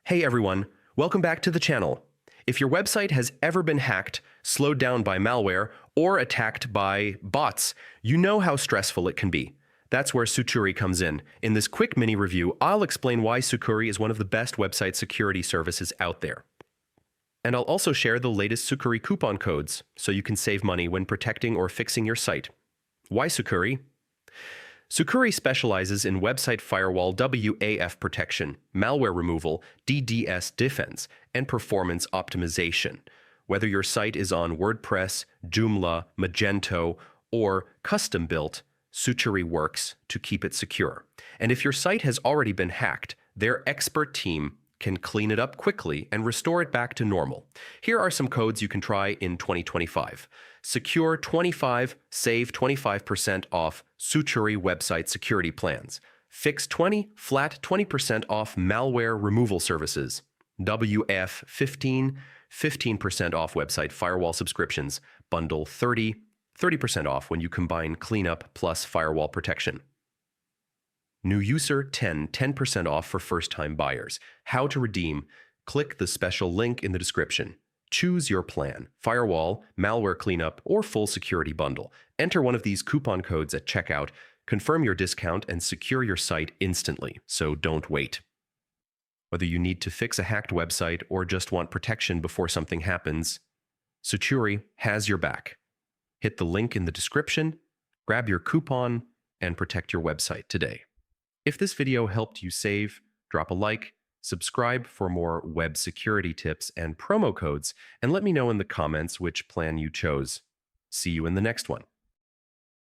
Hey everyone, welcome back to the channel. If your website has ever been hacked, slowed down by malware, or attacked by bots, you know how stressful it can be. That's where Sucuri comes in. In this quick mini review, I'll explain why Sucuri is one of the best website security services out there. And I'll also share the latest Sucuri coupon codes, so you can save money when protecting or fixing your site. Why Sucuri? Sucuri specializes in website firewall WAF protection, malware removal, DDoS defense, and performance optimization. Whether your site is on WordPress, Joomla, Magento, or custom-built, Sucuri works to keep it secure. And if your site has already been hacked, their expert team can clean it up quickly and restore it back to normal. Here are some codes you can try in 2025. Secure 25, save 25% off Sucuri website security plans. Fix 20, flat 20% off malware removal services. WF 15, 15% off website firewall subscriptions. Bundle 30, 30% off when you combine cleanup plus firewall protection. New user 10, 10% off for first-time buyers. How to redeem? Click the special link in the description. Choose your plan, firewall, malware cleanup, or full security bundle. Enter one of these coupon codes at checkout, confirm your discount, and secure your site instantly, so don't wait. Whether you need to fix a hacked website or just want protection before something happens, Sucuri has your back. Hit the link in the description, grab your coupon, and protect your website today. If this video helped you save, drop a like, subscribe for more web security tips and promo codes, and let me know in the comments which plan you chose. See you in the next one.